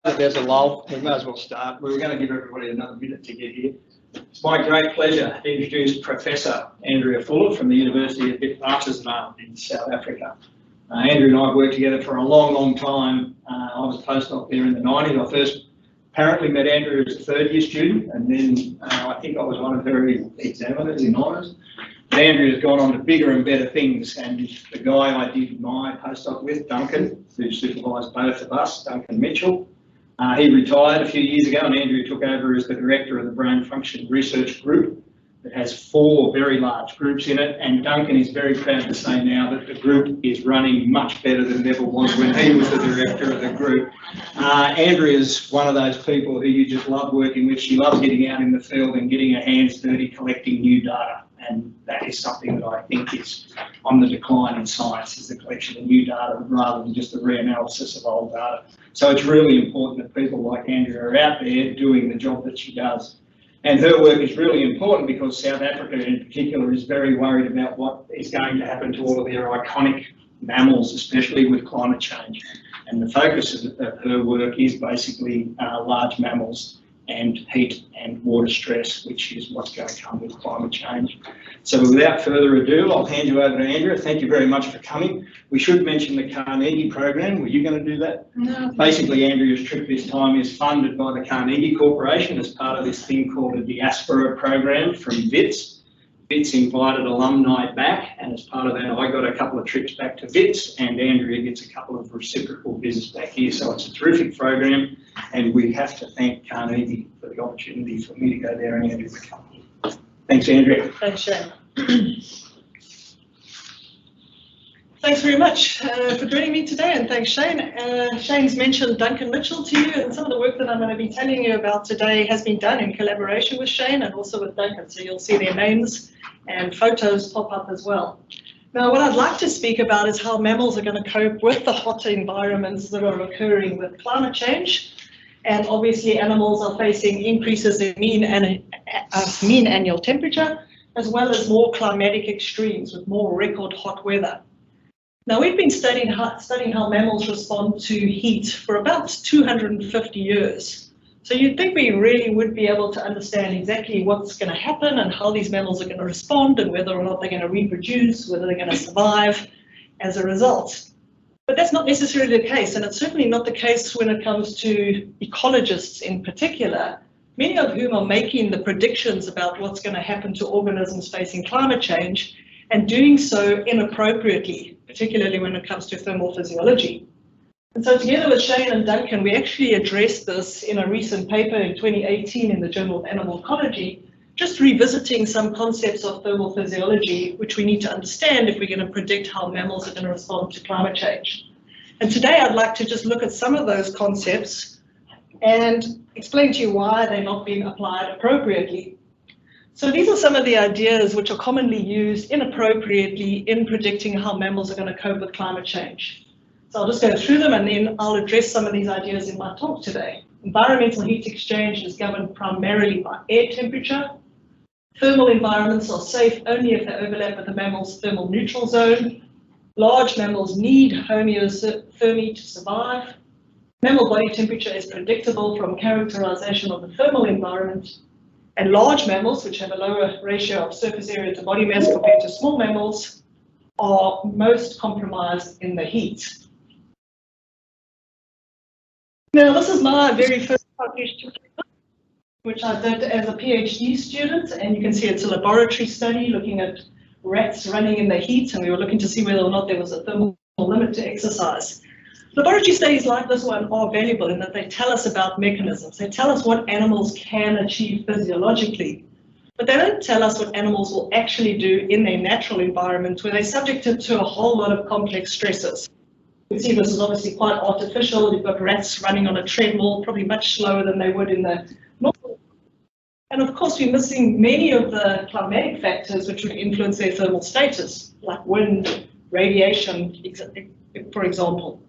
There's a lull. We may as well start. We're going to give everybody another minute to get here. It's my great pleasure to introduce Professor Andrea Fuller from the University of Witwatersrand in South Africa. Andrea and I have worked together for a long, long time. I was a postdoc there in the 90s. I first apparently met Andrea as a third-year student, and then I think I was one of her examiners in honours. Andrea's gone on to bigger and better things, and the guy I did my postdoc with, Duncan, who supervised both of us, Duncan Mitchell, he retired a few years ago, and Andrea took over as the director of the Brain Function Research Group that has 4 very large groups in it, and Duncan is very proud to say now that the group is running much better than it ever was when he was the director of the group. Andrea is one of those people who you just love working with. She loves getting out in the field and getting her hands dirty collecting new data, and that is something that I think is on the decline in science, is the collection of new data rather than just the reanalysis of old data. So it's really important that people like Andrea are out there doing the job that she does. And her work is really important because South Africa in particular is very worried about what is going to happen to all of their iconic mammals, especially with climate change. And the focus of her work is basically large mammals and heat and water stress, which is what's going to come with climate change. So without further ado, I'll hand you over to Andrea. Thank you very much for coming. We should mention the Carnegie program. Were you going to do that? No. Basically, Andrea's trip this time is funded by the Carnegie Corporation as part of this thing called a diaspora program from WITS. WITS invited alumni back, and as part of that, I got a couple of trips back to WITS, and Andrea gets a couple of reciprocal visits back here. So it's a terrific program, and we have to thank Carnegie for the opportunity for me to go there and Andrea to come here. Thanks, Andrea. Thanks, Shane. Thanks very much for joining me today, and thanks, Shane. Shane's mentioned Duncan Mitchell to you, and some of the work that I'm going to be telling you about today has been done in collaboration with Shane and also with Duncan, so you'll see their names and photos pop up as well. Now, what I'd like to speak about is how mammals are going to cope with the hotter environments that are occurring with climate change. And obviously, animals are facing increases in mean annual temperature, as well as more climatic extremes with more record hot weather. Now, we've been studying how mammals respond to heat for about 250 years. So you'd think we really would be able to understand exactly what's going to happen and how these mammals are going to respond and whether or not they're going to reproduce, whether they're going to survive as a result. But that's not necessarily the case, and it's certainly not the case when it comes to ecologists in particular, many of whom are making the predictions about what's going to happen to organisms facing climate change and doing so inappropriately, particularly when it comes to thermal physiology. And so together with Shane and Duncan, we actually addressed this in a recent paper in 2018 in the Journal of Animal Ecology, just revisiting some concepts of thermal physiology, which we need to understand if we're going to predict how mammals are going to respond to climate change. And today I'd like to just look at some of those concepts and explain to you why they're not being applied appropriately. So these are some of the ideas which are commonly used inappropriately in predicting how mammals are going to cope with climate change. So I'll just go through them and then I'll address some of these ideas in my talk today. Environmental heat exchange is governed primarily by air temperature. Thermal environments are safe only if they overlap with the mammal's thermal neutral zone. Large mammals need homeothermy to survive. Mammal body temperature is predictable from characterization of the thermal environment. And large mammals, which have a lower ratio of surface area to body mass compared to small mammals, are most compromised in the heat. Now, this is my very first published paper, which I did as a PhD student, and you can see it's a laboratory study looking at rats running in the heat, and we were looking to see whether or not there was a thermal limit to exercise. Laboratory studies like this one are valuable in that they tell us about mechanisms. They tell us what animals can achieve physiologically, but they don't tell us what animals will actually do in their natural environment where they're subjected to a whole lot of complex stresses. You can see this is obviously quite artificial. You've got rats running on a treadmill, probably much slower than they would in the normal. And of course, we're missing many of the climatic factors which would influence their thermal status, like wind, radiation, for example.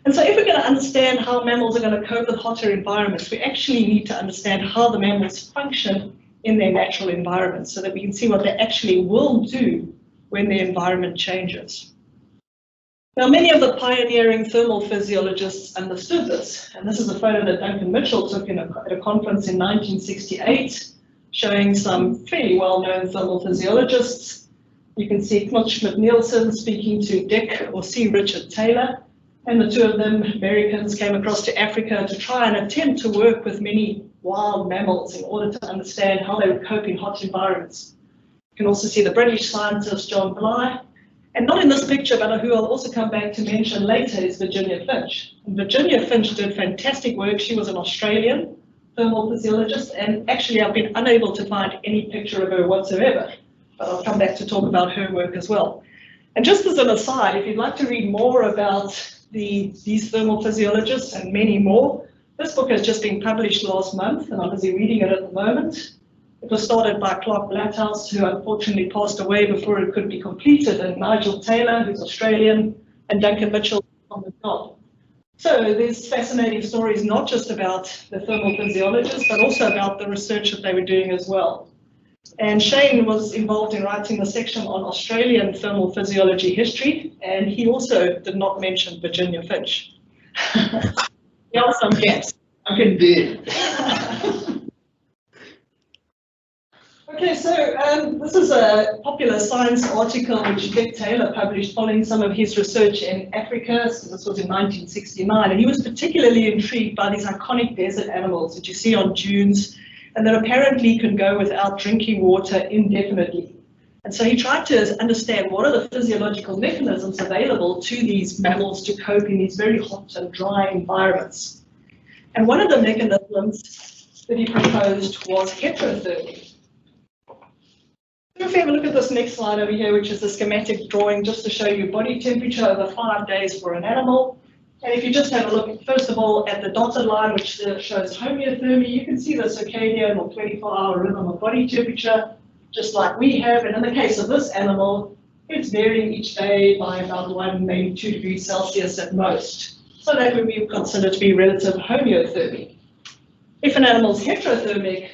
And so if we're going to understand how mammals are going to cope with hotter environments, we actually need to understand how the mammals function in their natural environment so that we can see what they actually will do when the environment changes. Now, many of the pioneering thermal physiologists understood this, and this is a photo that Duncan Mitchell took at a conference in 1968, showing some fairly well-known thermal physiologists. You can see Knut Schmidt-Nielsen speaking to Dick or C. Richard Taylor, and the two of them, Americans, came across to Africa to try and attempt to work with many wild mammals in order to understand how they would cope in hot environments. You can also see the British scientist John Bly, and not in this picture, but who I'll also come back to mention later is Virginia Finch. And Virginia Finch did fantastic work. She was an Australian thermal physiologist, and actually I've been unable to find any picture of her whatsoever, but I'll come back to talk about her work as well. And just as an aside, if you'd like to read more about these thermal physiologists and many more, this book has just been published last month, and I'm busy reading it at the moment. It was started by Clark Blathouse, who unfortunately passed away before it could be completed, and Nigel Taylor, who's Australian, and Duncan Mitchell on the job. So there's fascinating stories, not just about the thermal physiologists, but also about the research that they were doing as well. And Shane was involved in writing the section on Australian thermal physiology history, and he also did not mention Virginia Finch. There are some gaps. Duncan did. Okay, so this is a popular science article which Dick Taylor published following some of his research in Africa. So this was in 1969, and he was particularly intrigued by these iconic desert animals that you see on dunes and that apparently can go without drinking water indefinitely. And so he tried to understand what are the physiological mechanisms available to these mammals to cope in these very hot and dry environments. And one of the mechanisms that he proposed was heterothermy. So if you have a look at this next slide over here, which is a schematic drawing just to show you body temperature over 5 days for an animal. And if you just have a look, first of all, at the dotted line, which shows homeothermy, you can see the circadian or 24-hour rhythm of body temperature, just like we have. And in the case of this animal, it's varying each day by about 1, maybe 2 degrees Celsius at most. So that would be considered to be relative homeothermy. If an animal's heterothermic,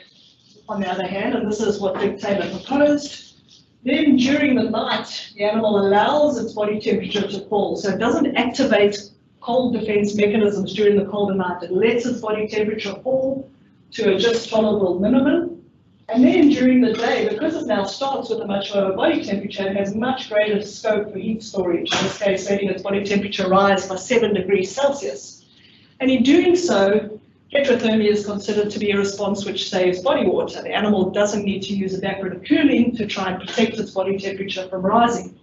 on the other hand, and this is what Dick Taylor proposed, then during the night, the animal allows its body temperature to fall. So it doesn't activate cold defense mechanisms during the colder night. It lets its body temperature fall to a just tolerable minimum. And then during the day, because it now starts with a much lower body temperature, it has much greater scope for heat storage, in this case, letting its body temperature rise by 7 degrees Celsius. And in doing so, heterothermy is considered to be a response which saves body water. The animal doesn't need to use evaporative cooling to try and protect its body temperature from rising.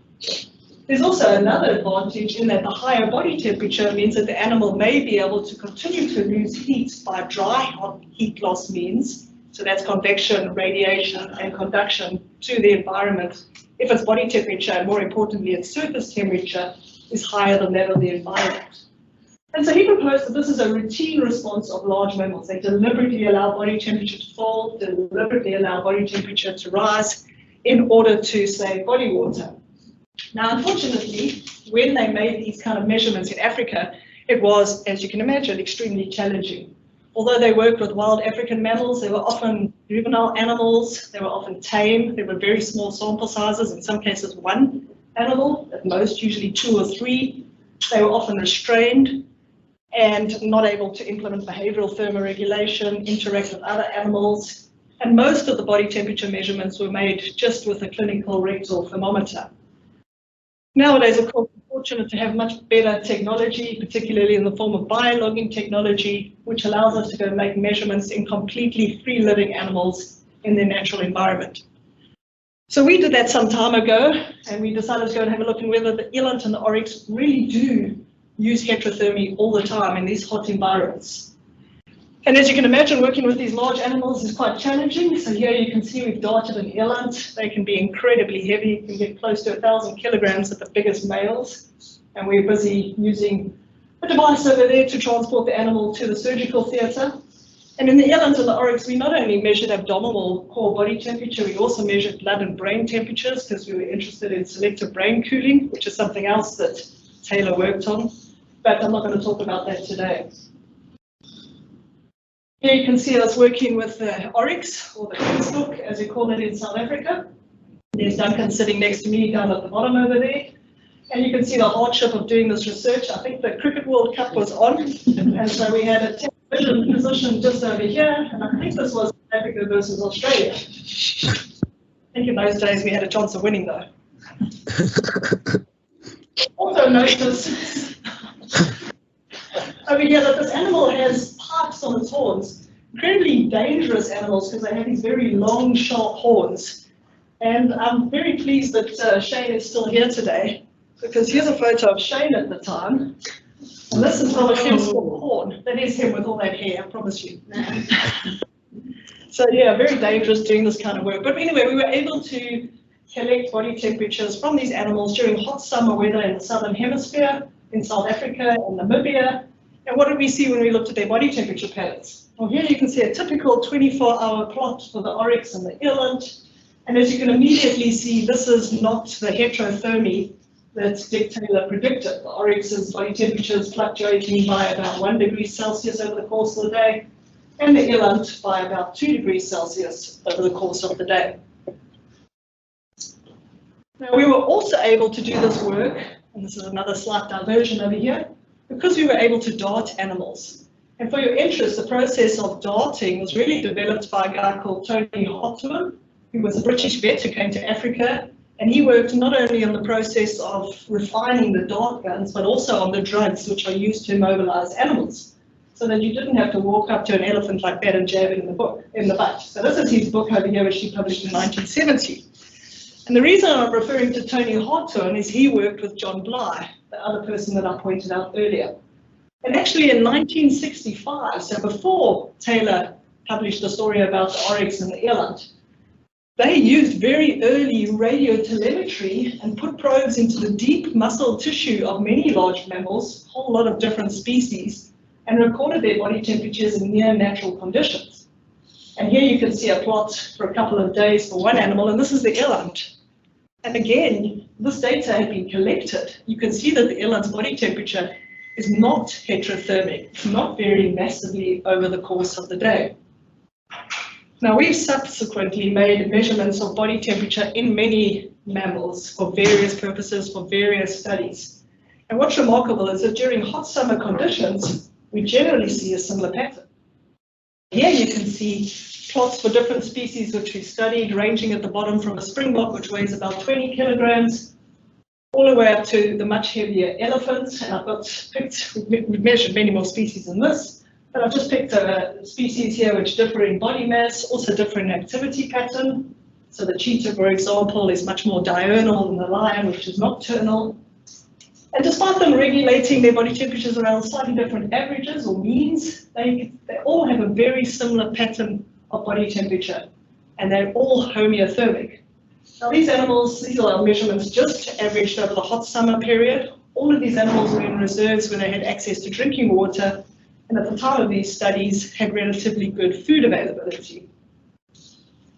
There's also another advantage in that the higher body temperature means that the animal may be able to continue to lose heat by dry hot heat loss means. So that's convection, radiation, and conduction to the environment if its body temperature, and more importantly, its surface temperature, is higher than that of the environment. And so he proposed that this is a routine response of large mammals. They deliberately allow body temperature to fall, deliberately allow body temperature to rise in order to save body water. Now, unfortunately, when they made these kind of measurements in Africa, it was, as you can imagine, extremely challenging. Although they worked with wild African mammals, they were often juvenile animals, they were often tame, they were very small sample sizes, in some cases 1 animal, at most usually 2 or 3. They were often restrained and not able to implement behavioral thermoregulation, interact with other animals, and most of the body temperature measurements were made just with a clinical rectal thermometer. Nowadays, of course, we're fortunate to have much better technology, particularly in the form of biologging technology, which allows us to go make measurements in completely free-living animals in their natural environment. So we did that some time ago, and we decided to go and have a look at whether the eland and the oryx really do use heterothermy all the time in these hot environments. And as you can imagine, working with these large animals is quite challenging. So here you can see we've darted an eland. They can be incredibly heavy. You can get close to 1,000 kilograms at the biggest males. And we're busy using a device over there to transport the animal to the surgical theatre. And in the eland and the oryx, we not only measured abdominal core body temperature, we also measured blood and brain temperatures because we were interested in selective brain cooling, which is something else that Taylor worked on. But I'm not going to talk about that today. Here you can see us working with the oryx, or the beanstalk, as we call it in South Africa. There's Duncan sitting next to me down at the bottom over there. And you can see the hardship of doing this research. I think the Cricket World Cup was on, and so we had a television position just over here, and I think this was Africa versus Australia. I think in those days we had a chance of winning though. Also notice over here that this animal has pipes on its horns. Incredibly dangerous animals because they have these very long, sharp horns. And I'm very pleased that Shane is still here today, because here's a photo of Shane at the time. And this is not a henceforth horn. That is him with all that hair, I promise you. So yeah, very dangerous doing this kind of work. But anyway, we were able to collect body temperatures from these animals during hot summer weather in the southern hemisphere, in South Africa and Namibia. And what did we see when we looked at their body temperature patterns? Well, here you can see a typical 24-hour plot for the oryx and the eland. And as you can immediately see, this is not the heterothermy that Dick Taylor predicted. The oryx's body temperature is fluctuating by about 1 degree Celsius over the course of the day, and the eland by about 2 degrees Celsius over the course of the day. Now, we were also able to do this work, and this is another slight diversion over here, because we were able to dart animals. And for your interest, the process of darting was really developed by a guy called Tony Hartman, who was a British vet who came to Africa, and he worked not only on the process of refining the dart guns, but also on the drugs which are used to immobilize animals, so that you didn't have to walk up to an elephant like that and jab it in the butt. So this is his book over here, which he published in 1970. And the reason I'm referring to Tony Hartman is he worked with John Bly, the other person that I pointed out earlier. And actually in 1965, so before Taylor published the story about the oryx and the eland, they used very early radio telemetry and put probes into the deep muscle tissue of many large mammals, a whole lot of different species, and recorded their body temperatures in near natural conditions. And here you can see a plot for a couple of days for one animal, and this is the eland. And again, this data had been collected. You can see that the eland's body temperature is not heterothermic. It's not varying massively over the course of the day. Now, we've subsequently made measurements of body temperature in many mammals for various purposes, for various studies. And what's remarkable is that during hot summer conditions, we generally see a similar pattern. Here you can see plots for different species which we studied, ranging at the bottom from a springbok, which weighs about 20 kilograms, all the way up to the much heavier elephants. And I've got picked, we've measured many more species than this, but I've just picked a species here which differ in body mass, also differ in activity pattern. So the cheetah, for example, is much more diurnal than the lion, which is nocturnal. And despite them regulating their body temperatures around slightly different averages or means, they all have a very similar pattern of body temperature, and they're all homeothermic. Now these animals, these are our measurements just averaged over the hot summer period. All of these animals were in reserves where they had access to drinking water, and at the time of these studies had relatively good food availability.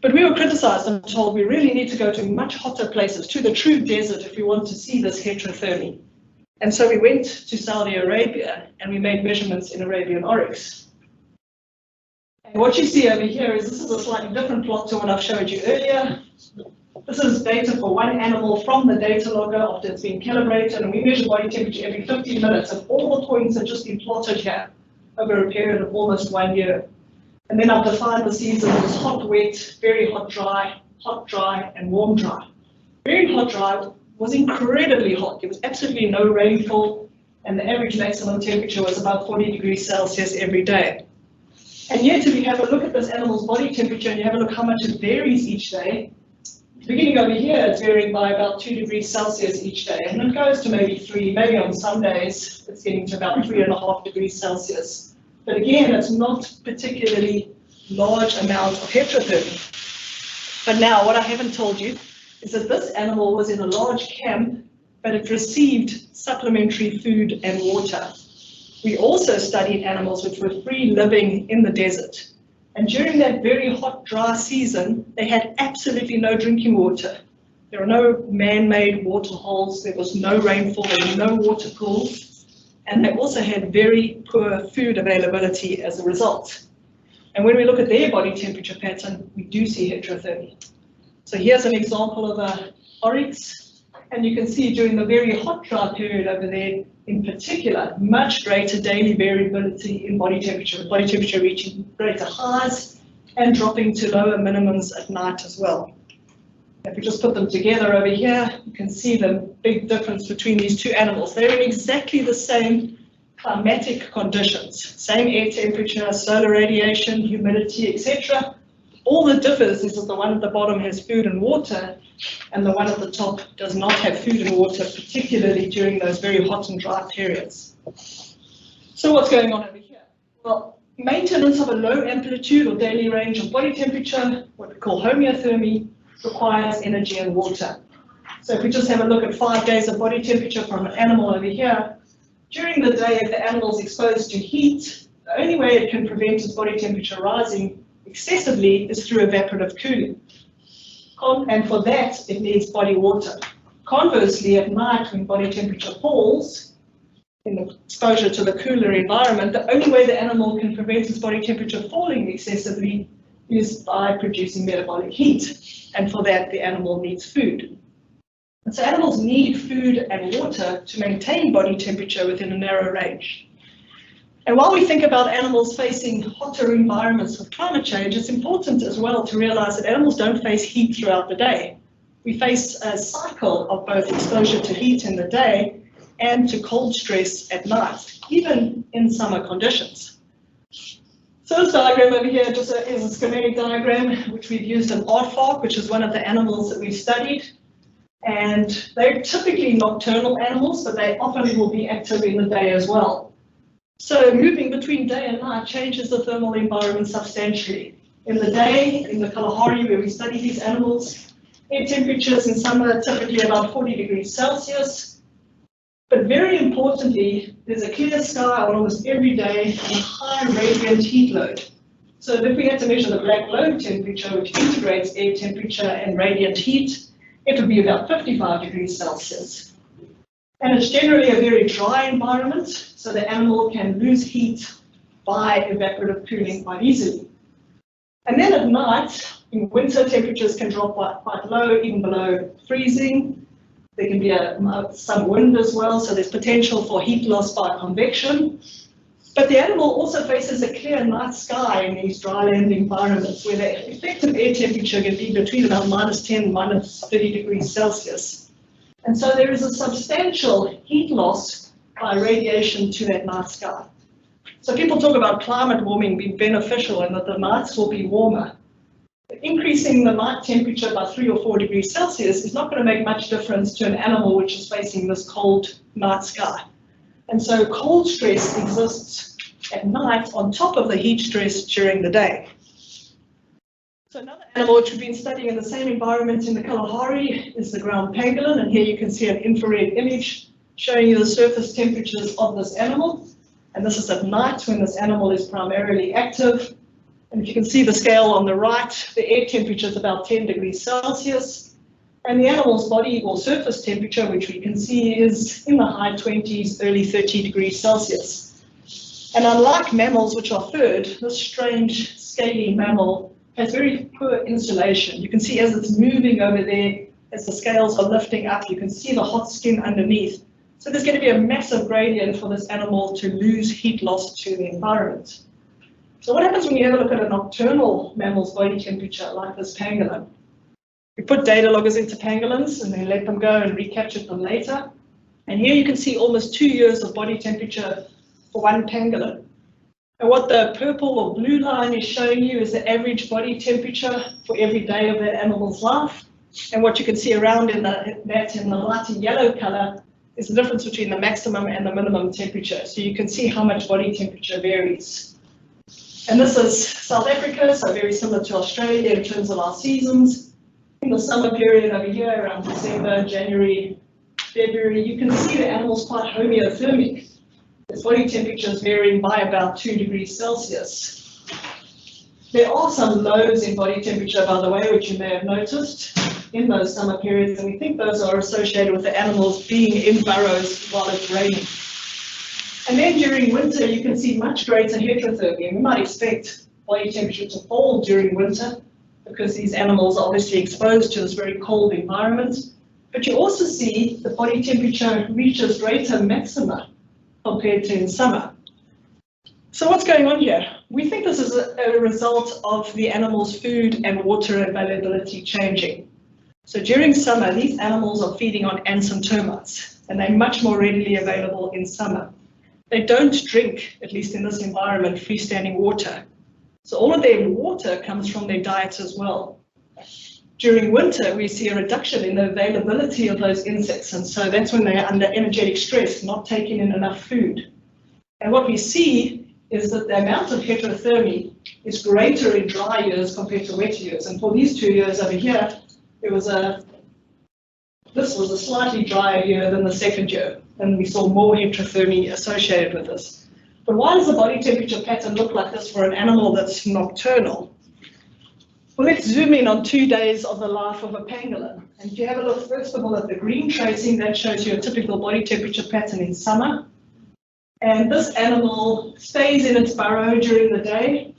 But we were criticized and told we really need to go to much hotter places, to the true desert, if we want to see this heterothermy. And so we went to Saudi Arabia and we made measurements in Arabian oryx. And what you see over here is this is a slightly different plot to what I've showed you earlier. This is data for one animal from the data logger after it's been calibrated, and we measure body temperature every 15 minutes, and all the points have just been plotted here over a period of almost 1 year. And then I've defined the seasons as hot, wet, very hot, dry, and warm, dry. Very hot, dry was incredibly hot. There was absolutely no rainfall, and the average maximum temperature was about 40 degrees Celsius every day. And yet, if you have a look at this animal's body temperature and you have a look how much it varies each day, beginning over here, it's varying by about 2 degrees Celsius each day, and it goes to maybe 3, maybe on some days it's getting to about 3.5 degrees Celsius. But again, it's not particularly large amount of heterothermy. But now, what I haven't told you is that this animal was in a large camp, but it received supplementary food and water. We also studied animals which were free living in the desert. And during that very hot, dry season, they had absolutely no drinking water. There are no man-made water holes, there was no rainfall, there were no water pools, and they also had very poor food availability as a result. And when we look at their body temperature pattern, we do see heterothermy. So here's an example of an oryx. And you can see during the very hot dry period over there, in particular, much greater daily variability in body temperature, with body temperature reaching greater highs and dropping to lower minimums at night as well. If we just put them together over here, you can see the big difference between these two animals. They're in exactly the same climatic conditions, same air temperature, solar radiation, humidity, etc. All that differs is that the one at the bottom has food and water, and the one at the top does not have food and water, particularly during those very hot and dry periods. So what's going on over here? Well, maintenance of a low amplitude or daily range of body temperature, what we call homeothermy, requires energy and water. So if we just have a look at 5 days of body temperature from an animal over here, during the day, if the animal is exposed to heat, the only way it can prevent its body temperature rising excessively is through evaporative cooling. And for that, it needs body water. Conversely, at night, when body temperature falls, in the exposure to the cooler environment, the only way the animal can prevent its body temperature falling excessively is by producing metabolic heat. And for that, the animal needs food. And so animals need food and water to maintain body temperature within a narrow range. And while we think about animals facing hotter environments with climate change, it's important as well to realize that animals don't face heat throughout the day. We face a cycle of both exposure to heat in the day and to cold stress at night, even in summer conditions. So this diagram over here just is a schematic diagram which we've used in aardvark, which is one of the animals that we've studied. And they're typically nocturnal animals, but they often will be active in the day as well. So moving between day and night changes the thermal environment substantially. In the day, in the Kalahari where we study these animals, air temperatures in summer are typically about 40 degrees Celsius. But very importantly, there's a clear sky on almost every day and a high radiant heat load. So if we had to measure the black load temperature, which integrates air temperature and radiant heat, it would be about 55 degrees Celsius. And it's generally a very dry environment, so the animal can lose heat by evaporative cooling quite easily. And then at night, in winter, temperatures can drop quite low, even below freezing. There can be some wind as well, so there's potential for heat loss by convection. But the animal also faces a clear night sky in these dryland environments where the effective air temperature can be between about -10 and -30 degrees Celsius. And so there is a substantial heat loss by radiation to that night sky. So people talk about climate warming being beneficial and that the nights will be warmer. Increasing the night temperature by 3 or 4 degrees Celsius is not going to make much difference to an animal which is facing this cold night sky. And so cold stress exists at night on top of the heat stress during the day. So another animal which we've been studying in the same environment in the Kalahari is the ground pangolin, and here you can see an infrared image showing you the surface temperatures of this animal. And this is at night when this animal is primarily active. And if you can see the scale on the right, the air temperature is about 10 degrees Celsius. And the animal's body or surface temperature, which we can see, is in the high 20s, early 30 degrees Celsius. And unlike mammals, which are furred, this strange scaly mammal has very poor insulation. You can see as it's moving over there, as the scales are lifting up, you can see the hot skin underneath. So there's going to be a massive gradient for this animal to lose heat loss to the environment. So what happens when you have a look at a nocturnal mammal's body temperature like this pangolin? We put data loggers into pangolins and then let them go and recapture them later. And here you can see almost 2 years of body temperature for one pangolin. And what the purple or blue line is showing you is the average body temperature for every day of that animal's life. And what you can see around in the lighter yellow color is the difference between the maximum and the minimum temperature. So you can see how much body temperature varies. And this is South Africa, so very similar to Australia in terms of our seasons. In the summer period over here, around December, January, February, you can see the animal's quite homeothermic. Its body temperature is varying by about 2 degrees Celsius. There are some lows in body temperature, by the way, which you may have noticed in those summer periods, and we think those are associated with the animals being in burrows while it's raining. And then during winter, you can see much greater heterothermia. We might expect body temperature to fall during winter because these animals are obviously exposed to this very cold environment. But you also see the body temperature reaches greater maxima compared to in summer. So what's going on here? We think this is a result of the animals' food and water availability changing. So during summer, these animals are feeding on ants and termites, and they're much more readily available in summer. They don't drink, at least in this environment, freestanding water. So all of their water comes from their diets as well. During winter, we see a reduction in the availability of those insects, and so that's when they're under energetic stress, not taking in enough food. And what we see is that the amount of heterothermy is greater in dry years compared to wet years. And for these 2 years over here, this was a slightly drier year than the second year, and we saw more heterothermy associated with this. But why does the body temperature pattern look like this for an animal that's nocturnal? Well, let's zoom in on 2 days of the life of a pangolin. And if you have a look, first of all, at the green tracing, that shows you a typical body temperature pattern in summer. And this animal stays in its burrow during the day,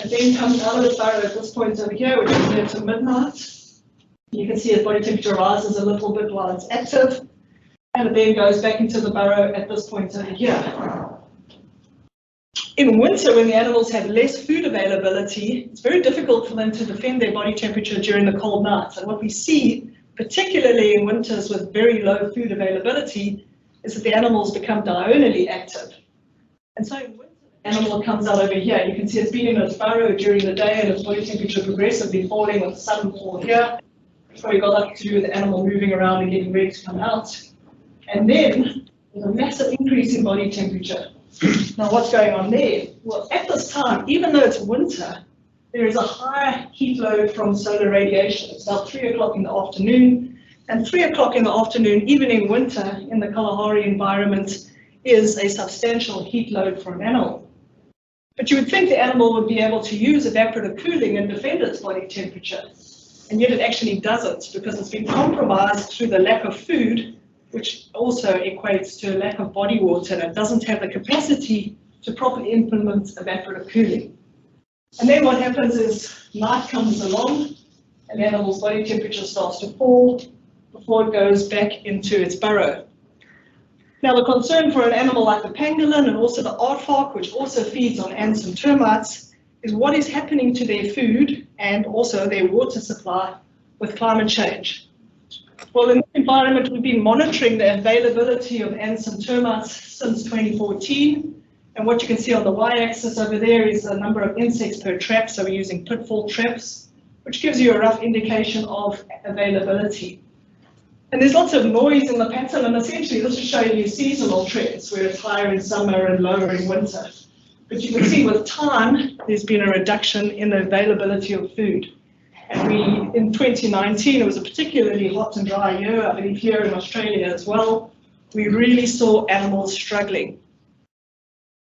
and then comes out of its burrow at this point over here, which is near to midnight. You can see its body temperature rises a little bit while it's active, and it then goes back into the burrow at this point over here. In winter, when the animals have less food availability, it's very difficult for them to defend their body temperature during the cold nights. And what we see, particularly in winters with very low food availability, is that the animals become diurnally active. And so in winter, the animal comes out over here. You can see it's been in its burrow during the day, and its body temperature progressively falling with sudden fall here. It's probably got up to do with the animal moving around and getting ready to come out. And then there's a massive increase in body temperature. Now, what's going on there? Well, at this time, even though it's winter, there is a high heat load from solar radiation. It's about 3 o'clock in the afternoon, and 3 o'clock in the afternoon, even in winter, in the Kalahari environment, is a substantial heat load for an animal. But you would think the animal would be able to use evaporative cooling and defend its body temperature, and yet it actually doesn't, because it's been compromised through the lack of food, which also equates to a lack of body water, and it doesn't have the capacity to properly implement evaporative cooling. And then what happens is night comes along, and the animal's body temperature starts to fall before it goes back into its burrow. Now, the concern for an animal like the pangolin and also the aardvark, which also feeds on ants and termites, is what is happening to their food and also their water supply with climate change. Well, in this environment, we've been monitoring the availability of ants and termites since 2014. And what you can see on the y-axis over there is the number of insects per trap. So we're using pitfall traps, which gives you a rough indication of availability. And there's lots of noise in the pattern, and essentially this is showing you seasonal trends, where it's higher in summer and lower in winter. But you can see with time, there's been a reduction in the availability of food. And in 2019, it was a particularly hot and dry year, I believe here in Australia as well. We really saw animals struggling.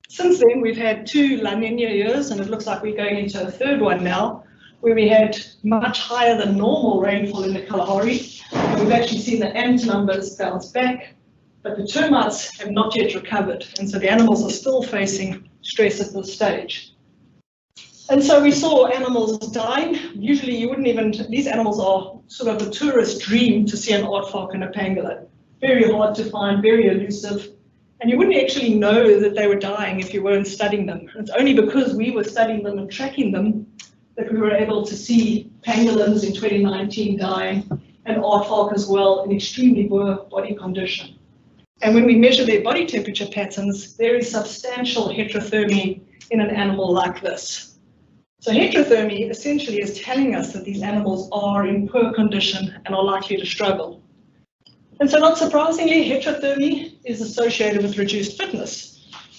Since then, we've had 2 La Nina years, and it looks like we're going into a third one now, where we had much higher than normal rainfall in the Kalahari. And we've actually seen the ant numbers bounce back, but the termites have not yet recovered. And so the animals are still facing stress at this stage. And so we saw animals dying. Usually you wouldn't even, these animals are sort of a tourist dream to see an aardvark and a pangolin. Very hard to find, very elusive. And you wouldn't actually know that they were dying if you weren't studying them. It's only because we were studying them and tracking them that we were able to see pangolins in 2019 dying, and aardvark as well in extremely poor body condition. And when we measure their body temperature patterns, there is substantial heterothermy in an animal like this. So heterothermy essentially is telling us that these animals are in poor condition and are likely to struggle. And so not surprisingly, heterothermy is associated with reduced fitness.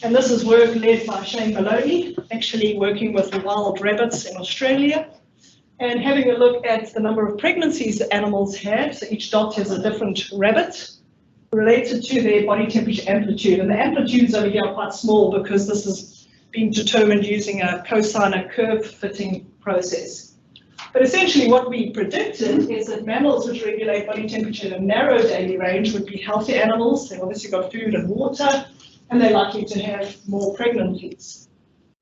And this is work led by Shane Maloney, actually working with the wild rabbits in Australia, and having a look at the number of pregnancies that animals have. So each dot has a different rabbit related to their body temperature amplitude. And the amplitudes over here are quite small because this is being determined using a cosine curve fitting process. But essentially what we predicted is that mammals which regulate body temperature in a narrow daily range would be healthy animals. They've obviously got food and water, and they're likely to have more pregnancies.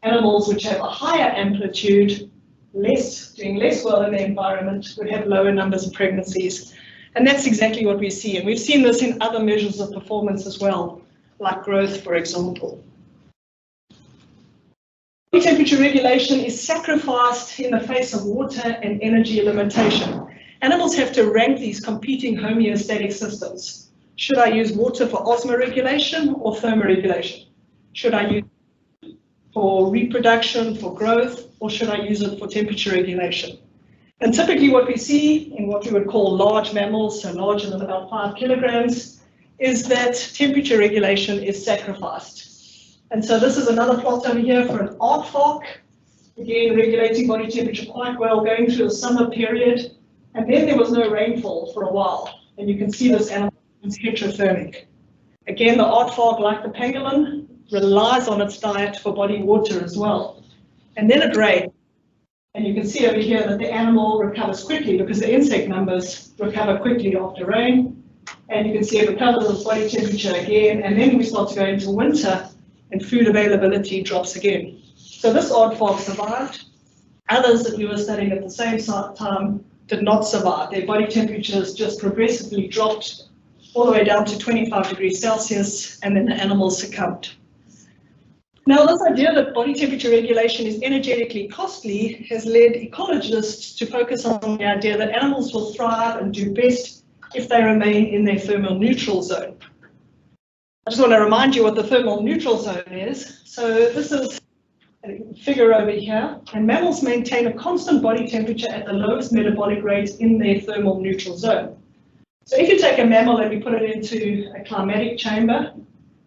Animals which have a higher amplitude, doing less well in the environment, would have lower numbers of pregnancies. And that's exactly what we see. And we've seen this in other measures of performance as well, like growth, for example. Body temperature regulation is sacrificed in the face of water and energy limitation. Animals have to rank these competing homeostatic systems. Should I use water for osmoregulation or thermoregulation? Should I use it for reproduction, for growth, or should I use it for temperature regulation? And typically what we see in what we would call large mammals, so larger than about 5 kilograms, is that temperature regulation is sacrificed. And so this is another plot over here for an aardvark, again regulating body temperature quite well, going through the summer period, and then there was no rainfall for a while, and you can see this animal is heterothermic. Again, the aardvark, like the pangolin, relies on its diet for body water as well. And then it rains. And you can see over here that the animal recovers quickly because the insect numbers recover quickly after rain. And you can see it recovers its body temperature again. And then we start to go into winter and food availability drops again. So this aardvark survived. Others that we were studying at the same time did not survive. Their body temperatures just progressively dropped all the way down to 25 degrees Celsius, and then the animals succumbed. Now, this idea that body temperature regulation is energetically costly has led ecologists to focus on the idea that animals will thrive and do best if they remain in their thermal neutral zone. I just want to remind you what the thermal neutral zone is. So this is a figure over here, and mammals maintain a constant body temperature at the lowest metabolic rate in their thermal neutral zone. So if you take a mammal and you put it into a climatic chamber,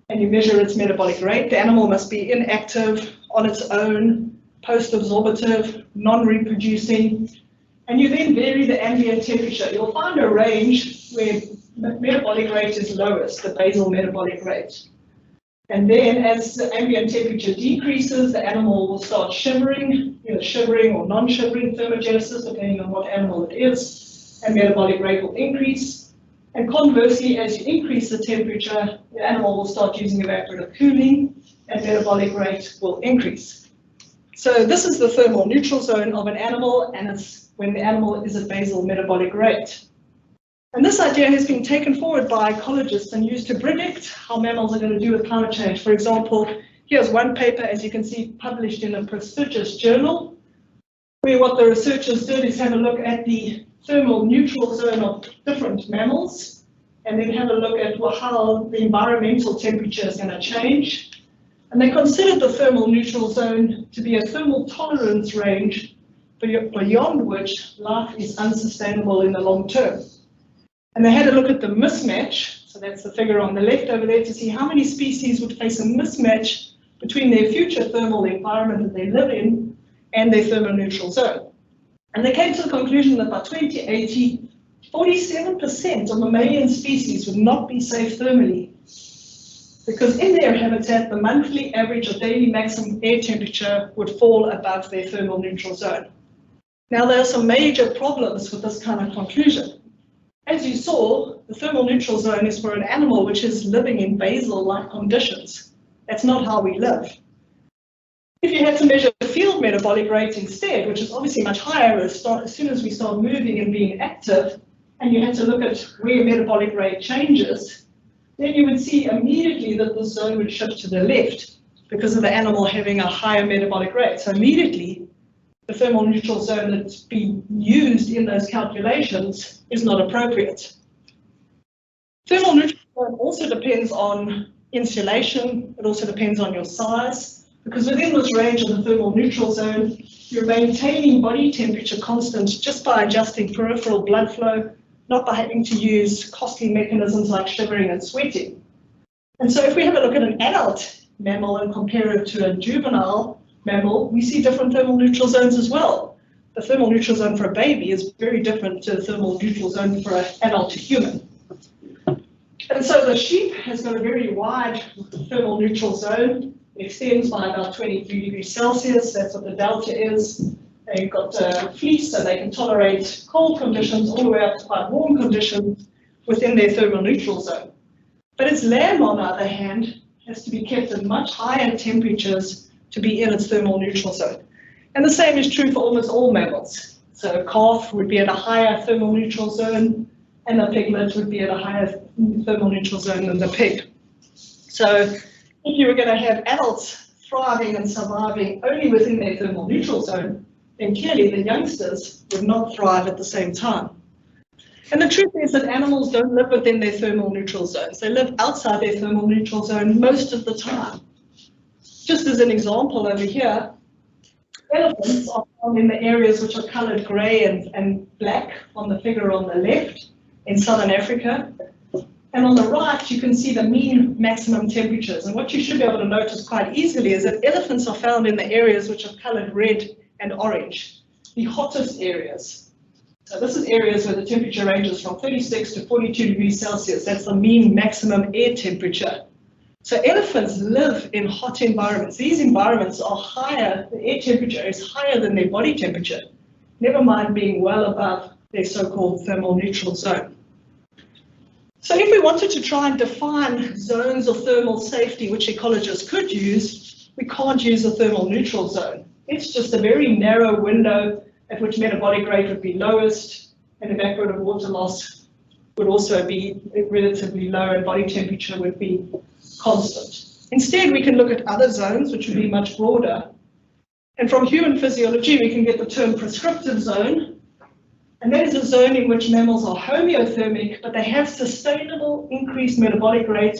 and you measure its metabolic rate, the animal must be inactive, on its own, post-absorptive, non-reproducing, and you then vary the ambient temperature. You'll find a range where metabolic rate is lowest, the basal metabolic rate. And then as the ambient temperature decreases, the animal will start shivering, either shivering or non-shivering thermogenesis, depending on what animal it is, and metabolic rate will increase. And conversely, as you increase the temperature, the animal will start using evaporative cooling and metabolic rate will increase. So this is the thermal neutral zone of an animal, and it's when the animal is at basal metabolic rate. And this idea has been taken forward by ecologists and used to predict how mammals are going to do with climate change. For example, here's one paper, as you can see, published in a prestigious journal, where what the researchers did is have a look at the thermal neutral zone of different mammals, and then have a look at how the environmental temperature is going to change. And they considered the thermal neutral zone to be a thermal tolerance range beyond which life is unsustainable in the long term. And they had a look at the mismatch, so that's the figure on the left over there, to see how many species would face a mismatch between their future thermal environment that they live in and their thermal neutral zone. And they came to the conclusion that by 2080, 47% of mammalian species would not be safe thermally, because in their habitat, the monthly average or daily maximum air temperature would fall above their thermal neutral zone. Now, there are some major problems with this kind of conclusion. As you saw, the thermal neutral zone is for an animal which is living in basal-like conditions. That's not how we live. If you had to measure the field metabolic rate instead, which is obviously much higher as soon as we start moving and being active, and you had to look at where metabolic rate changes, then you would see immediately that the zone would shift to the left because of the animal having a higher metabolic rate. So immediately, the thermal neutral zone that's being used in those calculations is not appropriate. Thermal neutral zone also depends on insulation. It also depends on your size. Because within this range of the thermal neutral zone, you're maintaining body temperature constant just by adjusting peripheral blood flow, not by having to use costly mechanisms like shivering and sweating. And so if we have a look at an adult mammal and compare it to a juvenile mammal, we see different thermal neutral zones as well. The thermal neutral zone for a baby is very different to the thermal neutral zone for an adult human. And so the sheep has got a very wide thermal neutral zone. It extends by about 23 degrees Celsius, that's what the delta is. They've got fleece, so they can tolerate cold conditions all the way up to quite warm conditions within their thermal neutral zone. But its lamb, on the other hand, has to be kept at much higher temperatures to be in its thermal neutral zone. And the same is true for almost all mammals. So a calf would be at a higher thermal neutral zone and the piglet would be at a higher thermal neutral zone than the pig. So if you were going to have adults thriving and surviving only within their thermal neutral zone, then clearly the youngsters would not thrive at the same time. And the truth is that animals don't live within their thermal neutral zones. They live outside their thermal neutral zone most of the time. Just as an example over here, elephants are found in the areas which are colored grey and black on the figure on the left in southern Africa. And on the right, you can see the mean maximum temperatures. And what you should be able to notice quite easily is that elephants are found in the areas which are colored red and orange, the hottest areas. So this is areas where the temperature ranges from 36 to 42 degrees Celsius. That's the mean maximum air temperature. So elephants live in hot environments. These environments are higher, the air temperature is higher than their body temperature, never mind being well above their so-called thermal neutral zone. So if we wanted to try and define zones of thermal safety which ecologists could use, we can't use a thermal neutral zone. It's just a very narrow window at which metabolic rate would be lowest and evaporative water loss would also be relatively low and body temperature would be constant. Instead, we can look at other zones which would be much broader. And from human physiology, we can get the term prescriptive zone. And that is a zone in which mammals are homeothermic, but they have sustainable increased metabolic rate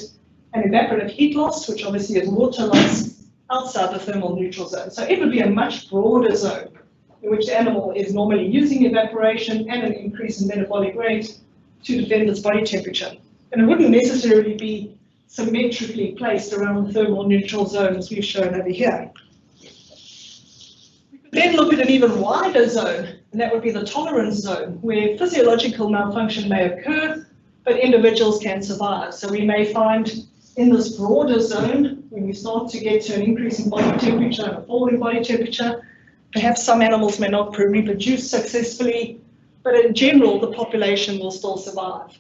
and evaporative heat loss, which obviously is water loss outside the thermal neutral zone. So it would be a much broader zone in which the animal is normally using evaporation and an increase in metabolic rate to defend its body temperature. And it wouldn't necessarily be symmetrically placed around the thermal neutral zone as we've shown over here. We could then look at an even wider zone, and that would be the tolerance zone, where physiological malfunction may occur, but individuals can survive. So we may find in this broader zone, when we start to get to an increase in body temperature and a fall in body temperature, perhaps some animals may not reproduce successfully, but in general, the population will still survive.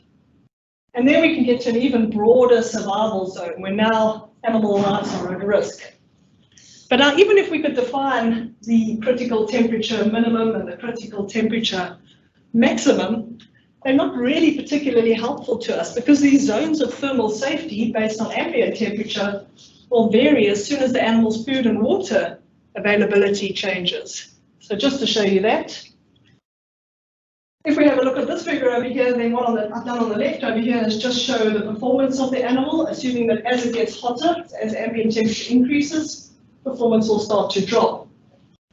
And then we can get to an even broader survival zone where now animal lives are at risk. But now, even if we could define the critical temperature minimum and the critical temperature maximum, they're not really particularly helpful to us because these zones of thermal safety based on ambient temperature will vary as soon as the animal's food and water availability changes. So just to show you that, if we have a look at this figure over here, then what I've done on the left over here is just show the performance of the animal, assuming that as it gets hotter, as ambient temperature increases, performance will start to drop.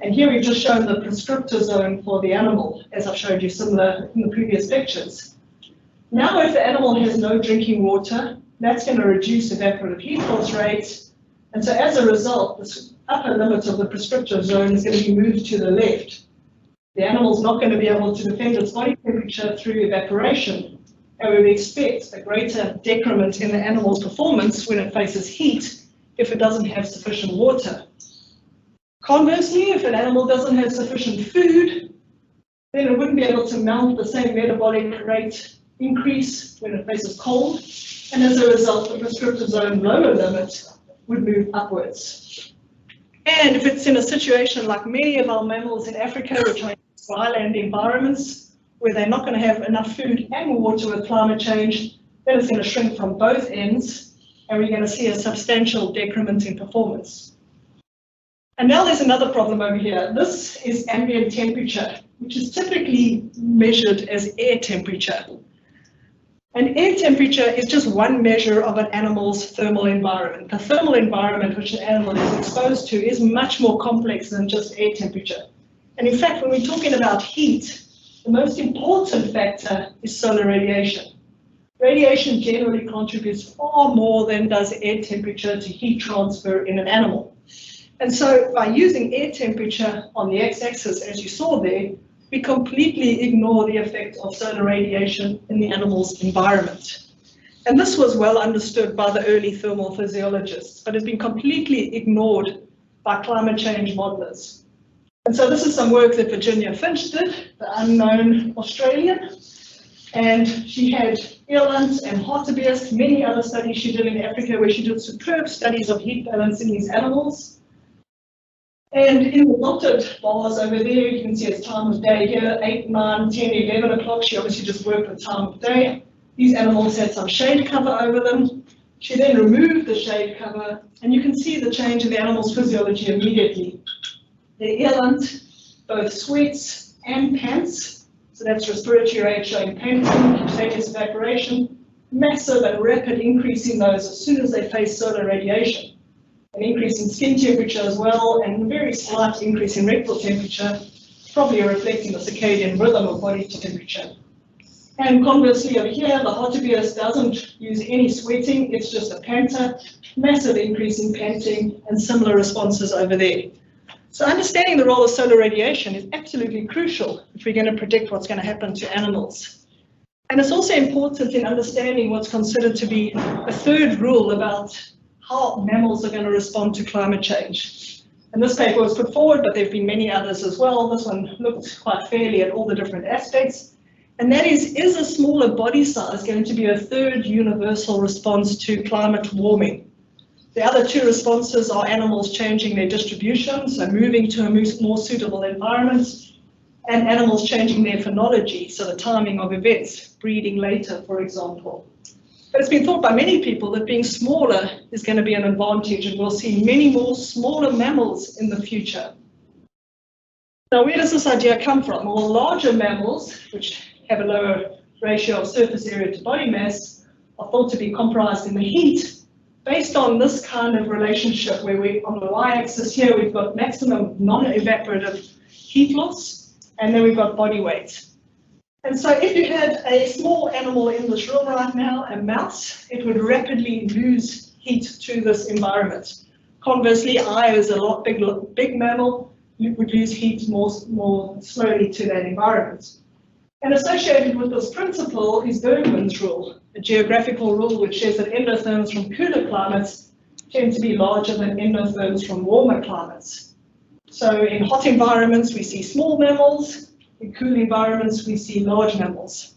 And here we've just shown the prescriptor zone for the animal, as I've showed you similar in the previous pictures. Now if the animal has no drinking water, that's going to reduce evaporative heat loss rates. And so as a result, this upper limit of the prescriptor zone is going to be moved to the left. The animal's not going to be able to defend its body temperature through evaporation, and we would expect a greater decrement in the animal's performance when it faces heat if it doesn't have sufficient water. Conversely, if an animal doesn't have sufficient food, then it wouldn't be able to mount the same metabolic rate increase when it faces cold, and as a result, the prescriptive zone lower limit would move upwards. And if it's in a situation like many of our mammals in Africa, which are in dryland environments, where they're not going to have enough food and water with climate change, then it's going to shrink from both ends, and we're going to see a substantial decrement in performance. And now there's another problem over here. This is ambient temperature, which is typically measured as air temperature. And air temperature is just one measure of an animal's thermal environment. The thermal environment which an animal is exposed to is much more complex than just air temperature. And in fact, when we're talking about heat, the most important factor is solar radiation. Radiation generally contributes far more than does air temperature to heat transfer in an animal. And so by using air temperature on the x-axis, as you saw there, we completely ignore the effect of solar radiation in the animal's environment. And this was well understood by the early thermal physiologists, but has been completely ignored by climate change modelers. And so this is some work that Virginia Finch did, the unknown Australian, and she had eland and hartebeest, many other studies she did in Africa where she did superb studies of heat balance in these animals. And in the dotted bars over there, you can see it's time of day here, 8, 9, 10, 11 o'clock. She obviously just worked with time of day. These animals had some shade cover over them. She then removed the shade cover, and you can see the change in the animal's physiology immediately. Their earland both sweats and pants, so that's respiratory rate showing panting, cutaneous evaporation, massive and rapid increase in those as soon as they face solar radiation. An increase in skin temperature as well, and a very slight increase in rectal temperature, probably reflecting the circadian rhythm of body temperature. And conversely over here, the hartebeest doesn't use any sweating, it's just a panter, massive increase in panting, and similar responses over there. So understanding the role of solar radiation is absolutely crucial if we're going to predict what's going to happen to animals. And it's also important in understanding what's considered to be a third rule about how mammals are going to respond to climate change. And this paper was put forward, but there have been many others as well. This one looked quite fairly at all the different aspects. And that is a smaller body size going to be a third universal response to climate warming? The other two responses are animals changing their distribution, so moving to a more suitable environment, and animals changing their phenology, so the timing of events, breeding later, for example. But it's been thought by many people that being smaller is going to be an advantage, and we'll see many more smaller mammals in the future. Now, where does this idea come from? Well, larger mammals, which have a lower ratio of surface area to body mass, are thought to be comprised in the heat, based on this kind of relationship where we, on the y-axis here, we've got maximum non-evaporative heat loss, and then we've got body weight. And so if you had a small animal in this room right now, a mouse, it would rapidly lose heat to this environment. Conversely, I, as a big mammal, would lose heat more slowly to that environment. And associated with this principle is Bergmann's rule, a geographical rule which says that endotherms from cooler climates tend to be larger than endotherms from warmer climates. So in hot environments, we see small mammals. In cool environments, we see large mammals.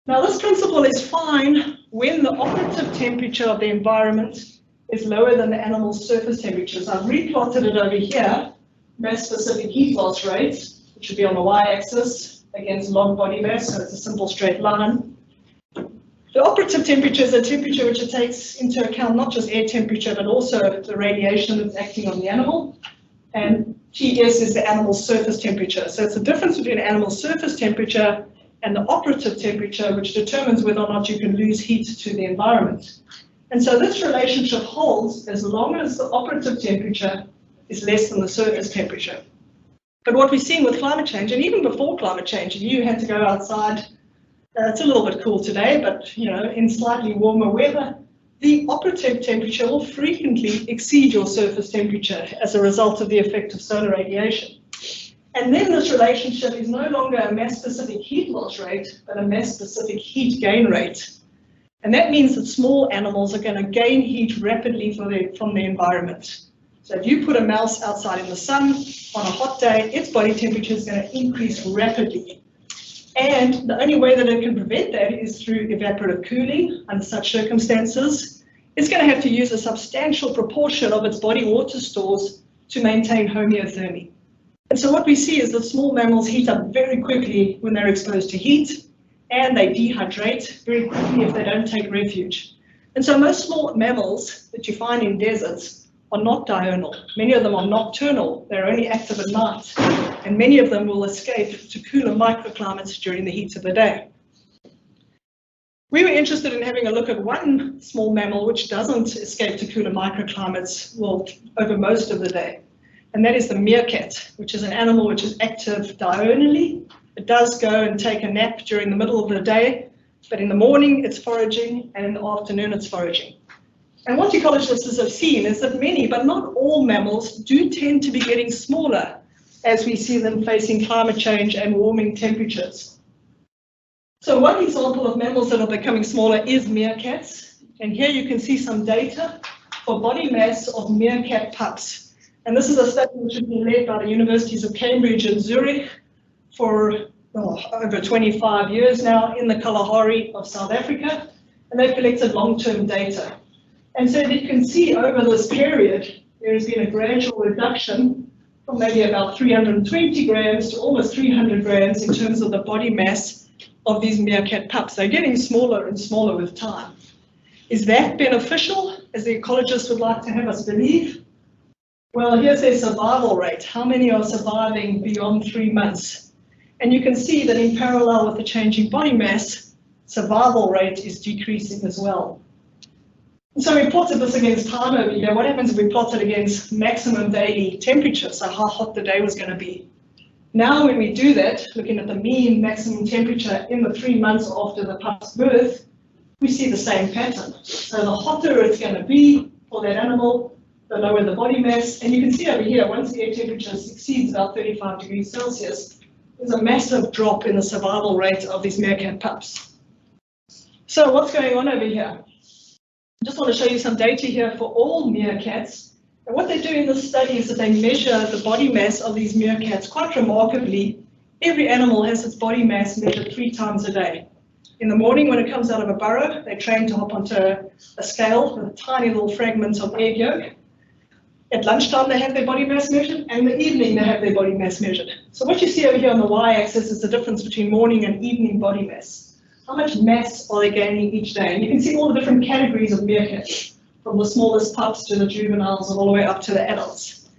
Now, this principle is fine when the operative temperature of the environment is lower than the animal's surface temperatures. I've replotted it over here, mass-specific heat loss rate, which should be on the y-axis against log body mass, so it's a simple straight line. The operative temperature is a temperature which it takes into account not just air temperature, but also the radiation that's acting on the animal. And TS is the animal's surface temperature. So it's the difference between an animal's surface temperature and the operative temperature, which determines whether or not you can lose heat to the environment. And so this relationship holds as long as the operative temperature is less than the surface temperature. But what we're seeing with climate change, and even before climate change, if you had to go outside, it's a little bit cool today, but in slightly warmer weather, the operative temperature will frequently exceed your surface temperature as a result of the effect of solar radiation. And then this relationship is no longer a mass-specific heat loss rate, but a mass-specific heat gain rate. And that means that small animals are going to gain heat rapidly from the environment. So if you put a mouse outside in the sun on a hot day, its body temperature is going to increase rapidly. And the only way that it can prevent that is through evaporative cooling. Under such circumstances, it's going to have to use a substantial proportion of its body water stores to maintain homeothermy. And so what we see is that small mammals heat up very quickly when they're exposed to heat, and they dehydrate very quickly if they don't take refuge. And so most small mammals that you find in deserts are not diurnal. Many of them are nocturnal. They're only active at night. And many of them will escape to cooler microclimates during the heat of the day. We were interested in having a look at one small mammal which doesn't escape to cooler microclimates over most of the day. And that is the meerkat, which is an animal which is active diurnally. It does go and take a nap during the middle of the day, but in the morning it's foraging, and in the afternoon it's foraging. And what ecologists have seen is that many, but not all mammals, do tend to be getting smaller as we see them facing climate change and warming temperatures. So one example of mammals that are becoming smaller is meerkats. And here you can see some data for body mass of meerkat pups. And this is a study which has been led by the universities of Cambridge and Zurich for over 25 years now in the Kalahari of South Africa. And they've collected long-term data. And so you can see over this period there has been a gradual reduction from maybe about 320 grams to almost 300 grams in terms of the body mass of these meerkat pups. They're getting smaller and smaller with time. Is that beneficial, as the ecologists would like to have us believe? Well, here's their survival rate. How many are surviving beyond 3 months? And you can see that in parallel with the changing body mass, survival rate is decreasing as well. And so we plotted this against time over here. What happens if we plot it against maximum daily temperature, so how hot the day was going to be? Now when we do that, looking at the mean maximum temperature in the 3 months after the pup's birth, we see the same pattern. So the hotter it's going to be for that animal, the lower the body mass. And you can see over here, once the air temperature exceeds about 35 degrees Celsius, there's a massive drop in the survival rate of these meerkat pups. So what's going on over here? I just want to show you some data here for all meerkats. And what they do in this study is that they measure the body mass of these meerkats quite remarkably. Every animal has its body mass measured 3 times a day. In the morning when it comes out of a burrow, they train to hop onto a scale with tiny little fragments of egg yolk. At lunchtime they have their body mass measured, and in the evening they have their body mass measured. So what you see over here on the y-axis is the difference between morning and evening body mass. How much mass are they gaining each day? And you can see all the different categories of meerkats, from the smallest pups to the juveniles and all the way up to the adults.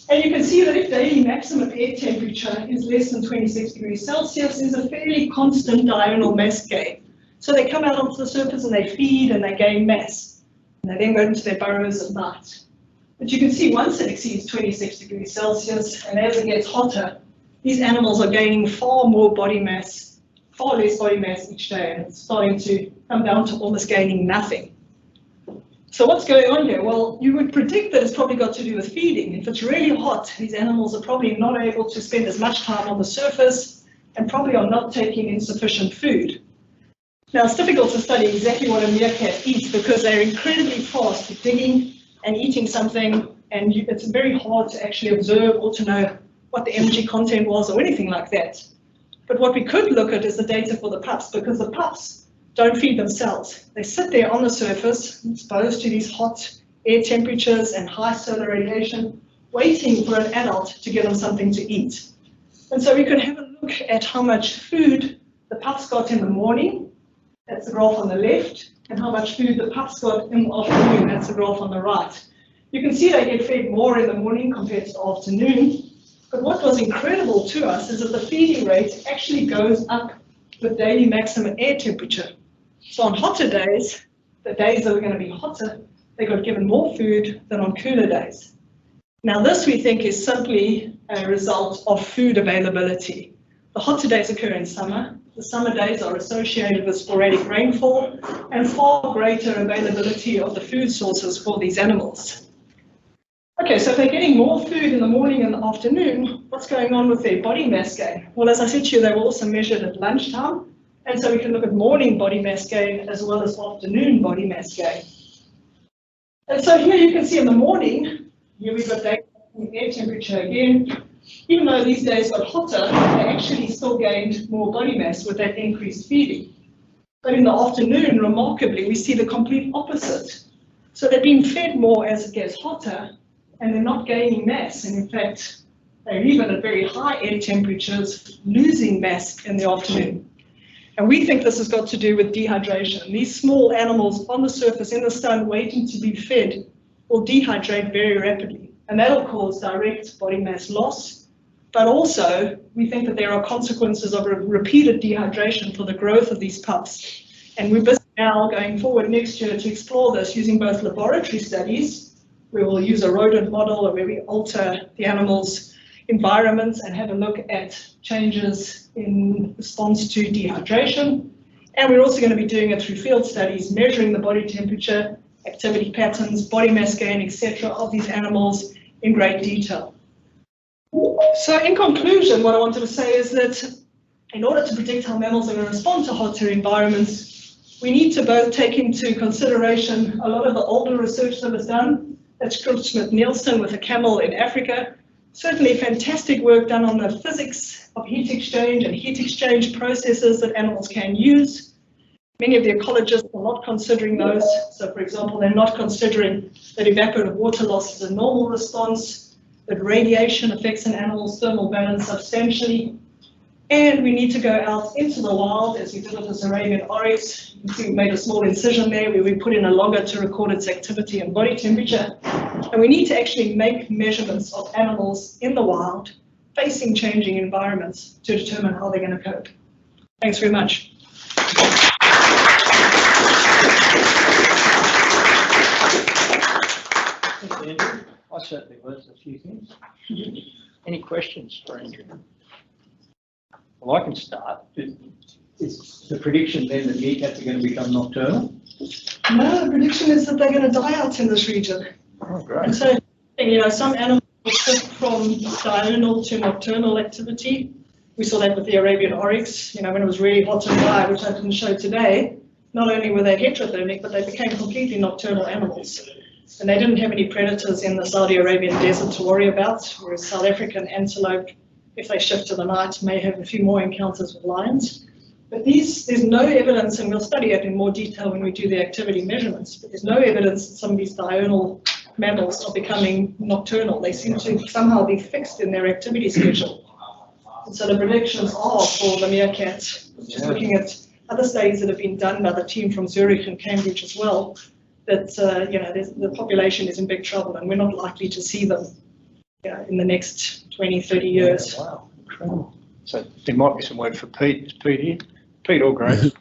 And you can see that if daily maximum air temperature is less than 26 degrees Celsius, there's a fairly constant diurnal mass gain. So they come out onto the surface and they feed and they gain mass. And they then go into their burrows at night. But you can see once it exceeds 26 degrees Celsius, and as it gets hotter, these animals are gaining far more body mass, far less body mass each day, and it's starting to come down to almost gaining nothing. So what's going on here? Well, you would predict that it's probably got to do with feeding. If it's really hot, these animals are probably not able to spend as much time on the surface and probably are not taking in sufficient food. Now, it's difficult to study exactly what a meerkat eats because they're incredibly fast at digging and eating something, and it's very hard to actually observe or to know what the energy content was or anything like that. But what we could look at is the data for the pups, because the pups don't feed themselves. They sit there on the surface, exposed to these hot air temperatures and high solar radiation, waiting for an adult to give them something to eat. And so we could have a look at how much food the pups got in the morning, that's the graph on the left, and how much food the pups got in the afternoon, that's the graph on the right. You can see they get fed more in the morning compared to the afternoon, but what was incredible to us is that the feeding rate actually goes up with daily maximum air temperature. So on hotter days, the days that were going to be hotter, they got given more food than on cooler days. Now this, we think, is simply a result of food availability. The hotter days occur in summer. The summer days are associated with sporadic rainfall and far greater availability of the food sources for these animals. Okay, so if they're getting more food in the morning and the afternoon, what's going on with their body mass gain? Well, as I said to you, they were also measured at lunchtime, and so we can look at morning body mass gain as well as afternoon body mass gain. And so here you can see in the morning, here we've got data from air temperature again. Even though these days got hotter, they actually still gained more body mass with that increased feeding. But in the afternoon, remarkably, we see the complete opposite. So they're being fed more as it gets hotter, and they're not gaining mass. And in fact, they're even at very high air temperatures, losing mass in the afternoon. And we think this has got to do with dehydration. These small animals on the surface in the sun waiting to be fed will dehydrate very rapidly. And that'll cause direct body mass loss. But also, we think that there are consequences of repeated dehydration for the growth of these pups. And we're busy now going forward next year to explore this using both laboratory studies, where we'll use a rodent model or where we alter the animal's environment and have a look at changes in response to dehydration. And we're also going to be doing it through field studies, measuring the body temperature, activity patterns, body mass gain, etc. of these animals in great detail. So in conclusion, what I wanted to say is that in order to predict how mammals are going to respond to hotter environments, we need to both take into consideration a lot of the older research that was done. That's Schmidt-Nielsen with a camel in Africa. Certainly fantastic work done on the physics of heat exchange and heat exchange processes that animals can use. Many of the ecologists are not considering those. So for example, they're not considering that evaporative water loss is a normal response, that radiation affects an animal's thermal balance substantially. And we need to go out into the wild, as we did with this Arabian oryx. You can see we made a small incision there where we put in a logger to record its activity and body temperature. And we need to actually make measurements of animals in the wild facing changing environments to determine how they're going to cope. Thanks very much. Thanks, Andrew. I certainly learned a few things. Any questions for Andrew? Well, I can start. Is the prediction then that meerkats are going to become nocturnal? No, the prediction is that they're going to die out in this region. Oh, great. And so, you know, some animals shift from diurnal to nocturnal activity. We saw that with the Arabian oryx, you know, when it was really hot and dry, which I didn't show today. Not only were they heterothermic, but they became completely nocturnal animals. And they didn't have any predators in the Saudi Arabian desert to worry about, whereas South African antelope, if they shift to the night, may have a few more encounters with lions. But there's no evidence, and we'll study it in more detail when we do the activity measurements, but there's no evidence that some of these diurnal mammals are becoming nocturnal. They seem to somehow be fixed in their activity schedule. And so the predictions are for the meerkats, just looking at other studies that have been done by the team from Zurich and Cambridge as well, that you know, the population is in big trouble and we're not likely to see them, you know, in the next 20, 30 years. Yeah, wow, incredible. So there might be some work for Pete. Is Pete here? Pete or Grace?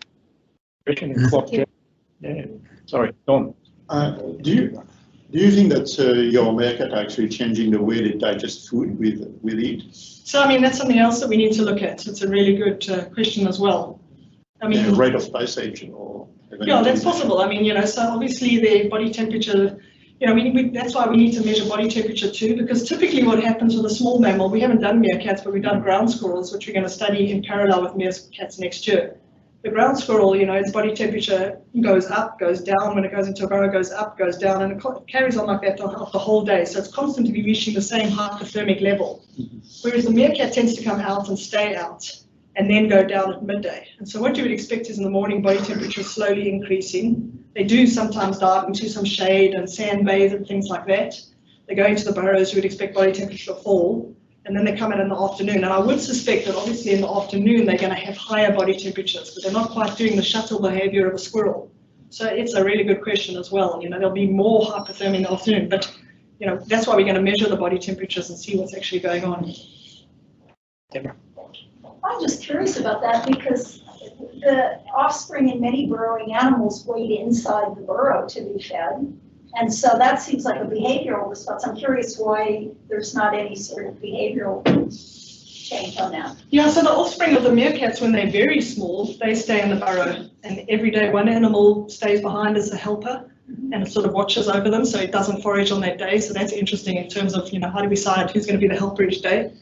Yeah. Sorry, Don. Do you think that your meerkat are actually changing the way they digest food with it? So I mean, that's something else that we need to look at. It's a really good question as well. I mean, Rate of passage or? Yeah, that's possible. I mean, you know, so obviously their body temperature, you know, that's why we need to measure body temperature too, because typically what happens with a small mammal, we haven't done meerkats, but we've done ground squirrels, which we're going to study in parallel with meerkats next year. The ground squirrel, you know, its body temperature goes up, goes down. When it goes into a burrow, goes up, goes down, and it carries on like that the whole day. So it's constantly reaching the same hypothermic level. Whereas the meerkat tends to come out and stay out and then go down at midday. And so what you would expect is in the morning, body temperature slowly increasing. They do sometimes dive into some shade and sand bathe and things like that. They go into the burrows, you would expect body temperature to fall. And then they come in the afternoon. And I would suspect that obviously in the afternoon, they're going to have higher body temperatures, but they're not quite doing the shuttle behavior of a squirrel. So it's a really good question as well. You know, there'll be more hypothermia in the afternoon, but you know, that's why we're going to measure the body temperatures and see what's actually going on. Deborah. I'm just curious about that because the offspring in many burrowing animals wait inside the burrow to be fed. And so that seems like a behavioral response. I'm curious why there's not any sort of behavioral change on that. Yeah, so the offspring of the meerkats, when they're very small, they stay in the burrow. And every day one animal stays behind as a helper and it sort of watches over them so it doesn't forage on that day. So that's interesting in terms of, you know, how do we decide who's going to be the helper each day?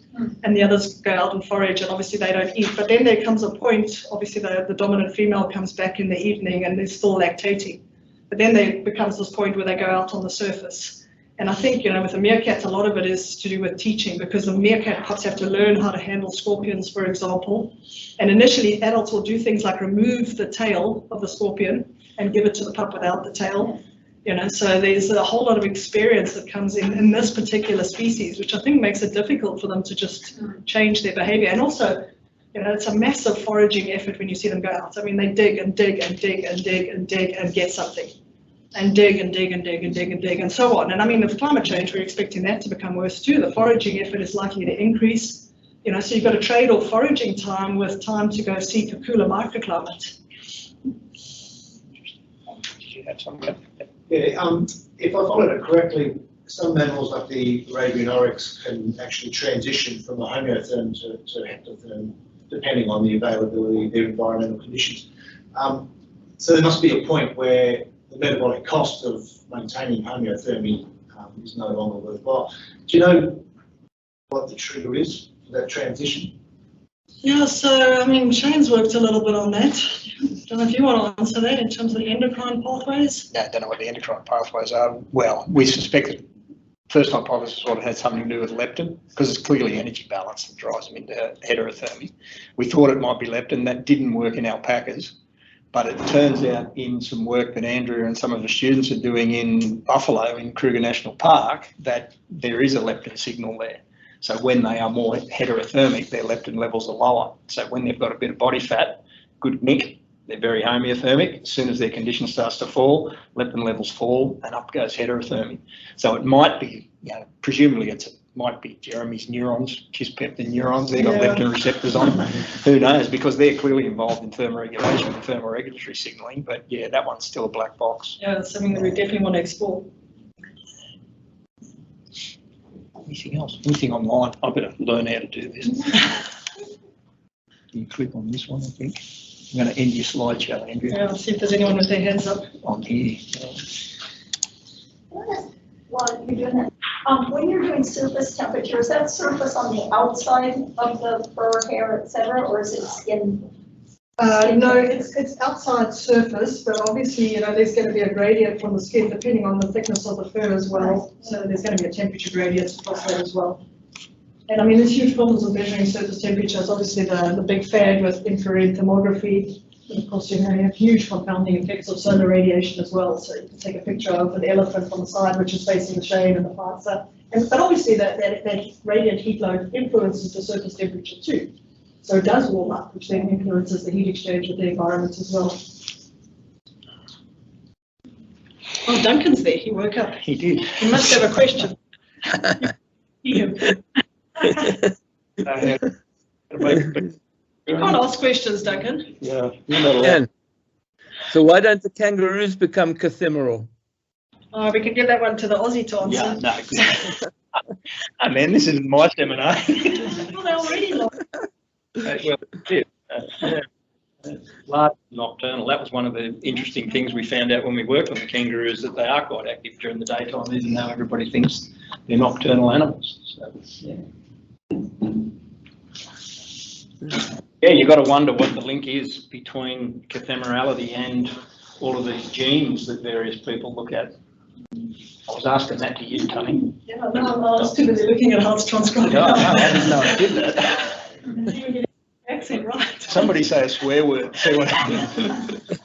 And the others go out and forage, and obviously they don't eat. But then there comes a point, obviously the dominant female comes back in the evening and they're still lactating. But then there becomes this point where they go out on the surface. And I think, you know, with the meerkats, a lot of it is to do with teaching, because the meerkat pups have to learn how to handle scorpions, for example. And initially adults will do things like remove the tail of the scorpion and give it to the pup without the tail. You know, so there's a whole lot of experience that comes in this particular species, which I think makes it difficult for them to just change their behavior. And also, you know, it's a massive foraging effort when you see them go out. I mean, they dig and dig and dig and dig and dig and get something, and dig and dig and dig and dig and dig and so on. And I mean, with climate change, we're expecting that to become worse too. The foraging effort is likely to increase. You know, so you've got to trade off foraging time with time to go seek a cooler microclimate. Did you have something? Yeah, if I followed it correctly, some mammals like the Arabian oryx can actually transition from a homeotherm to ectotherm, depending on the availability of their environmental conditions. So there must be a point where the metabolic cost of maintaining homeothermy is no longer worthwhile. Do you know what the trigger is for that transition? Yeah, so I mean, Shane's worked a little bit on that. Don't know if you want to answer that in terms of the endocrine pathways. No, I don't know what the endocrine pathways are. Well, we suspect that first hypothesis sort of had something to do with leptin, because it's clearly energy balance that drives them into heterothermy. We thought it might be leptin. That didn't work in alpacas. But it turns out in some work that Andrea and some of the students are doing in buffalo in Kruger National Park that there is a leptin signal there. So when they are more heterothermic, their leptin levels are lower. So when they've got a bit of body fat, good nick, they're very homeothermic. As soon as their condition starts to fall, leptin levels fall and up goes heterothermy. So it might be, presumably it might be Jeremy's neurons, kisspeptin neurons, they've got leptin receptors on them. Who knows, because they're clearly involved in thermoregulation and thermoregulatory signalling, but yeah, that one's still a black box. Yeah, it's something that we definitely want to explore. Anything else? Anything online? I better learn how to do this. You click on this one, I think. I'm going to end your slideshow, Andrea. Yeah, I'll see if there's anyone with their hands up. On here. While you're doing that, when you're doing surface temperature, is that surface on the outside of the fur, hair, etc., or is it skin? No, it's outside surface, but obviously, there's going to be a gradient from the skin depending on the thickness of the fur as well. So there's going to be a temperature gradient across that as well. And I mean, there's huge problems with measuring surface temperatures. Obviously, the big fad with infrared thermography. And of course, you have huge compounding effects of solar radiation as well. So you can take a picture of an elephant from the side, which is facing the shade and the far side. But obviously, that radiant heat load influences the surface temperature too. So it does warm up, which then influences the heat exchange with the environment as well. Oh, Duncan's there. He woke up. He did. He must have a question. You can't ask questions, Duncan. Yeah, you're not allowed. So why don't the kangaroos become cathimeral? Oh, we can give that one to the Aussie to answer. Yeah, no. Good. Oh, man, this isn't my seminar. Well, they already know. Large nocturnal, that was one of the interesting things we found out when we worked on the kangaroos, that they are quite active during the daytime, even though everybody thinks they're nocturnal animals. So, yeah. Yeah, you've got to wonder what the link is between cathemerality and all of these genes that various people look at. I was asking that to you, Tony. Yeah, no, I was too busy looking at how it's transcribed. No, I didn't know I did that. Accent right. Somebody say a swear word. See what happens.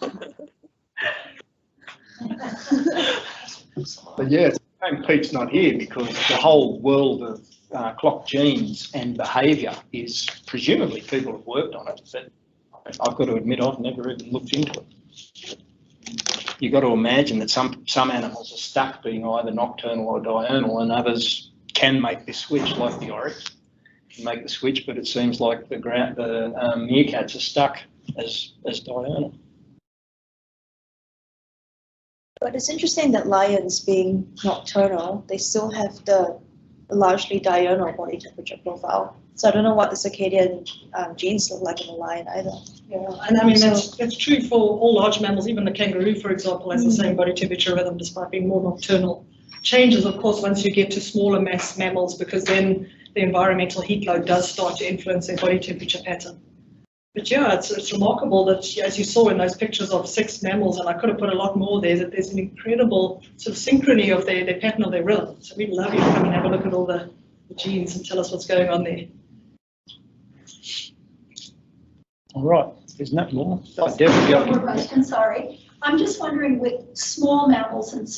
But yeah, it's a shame Pete's not here, because the whole world of clock genes and behaviour is presumably people have worked on it, but I've got to admit I've never even looked into it. You've got to imagine that some animals are stuck being either nocturnal or diurnal, and others can make this switch, like the oryx can make the switch, but it seems like the meerkats are stuck as diurnal. But it's interesting that lions, being nocturnal, they still have the largely diurnal body temperature profile. So I don't know what the circadian genes look like in a lion either. Yeah, and I mean, that's true for all large mammals. Even the kangaroo, for example, has the same body temperature rhythm despite being more nocturnal. Changes, of course, once you get to smaller mass mammals, because then the environmental heat load does start to influence their body temperature pattern. But yeah, it's remarkable that, as you saw in those pictures of 6 mammals, and I could have put a lot more there, that there's an incredible sort of synchrony of their pattern of their rhythm. So we'd love you to come and have a look at all the genes and tell us what's going on there. All right, there's no more. Oh, Deborah, One more question, sorry. I'm just wondering, with small mammals, and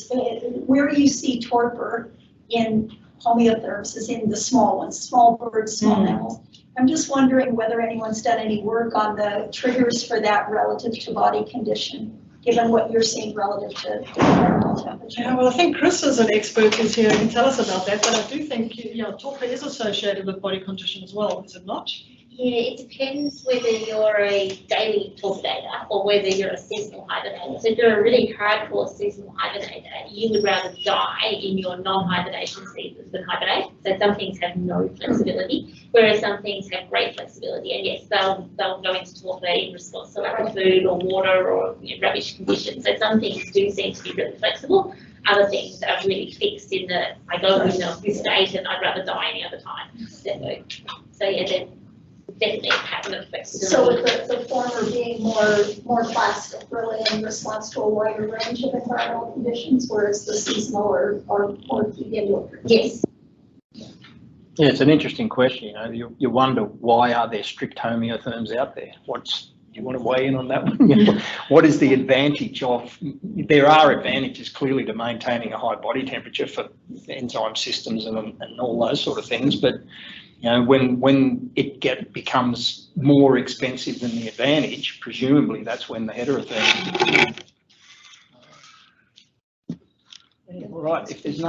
where do you see torpor in homeotherms, is in the small ones, small birds, small mammals? I'm just wondering whether anyone's done any work on the triggers for that relative to body condition, given what you're seeing relative to environmental temperature. Yeah, well, I think Chris is an expert who's here and can tell us about that, but I do think, torpor is associated with body condition as well, is it not? Yeah, it depends whether you're a daily torpidator or whether you're a seasonal hibernator. So if you're a really hardcore seasonal hibernator, you would rather die in your non-hibernation seasons than hibernate. So some things have no flexibility, whereas some things have great flexibility. And yes, they'll go into torpor in response to lack of food or water or rubbish conditions. So some things do seem to be really flexible. Other things are really fixed in the, I go in this state and I'd rather die any other time. So yeah, then definitely a pattern of flexibility. So with the former being more plastic, really in response to a wider range of environmental conditions, whereas the seasonal are more keyed into it. Yes. Yeah, it's an interesting question. You wonder, why are there strict homeotherms out there? What's you want to weigh in on that one? What is the advantage of, there are advantages clearly to maintaining a high body temperature for enzyme systems and all those sort of things, but you know, when it becomes more expensive than the advantage, presumably that's when the heterothermy. All right, if there's nothing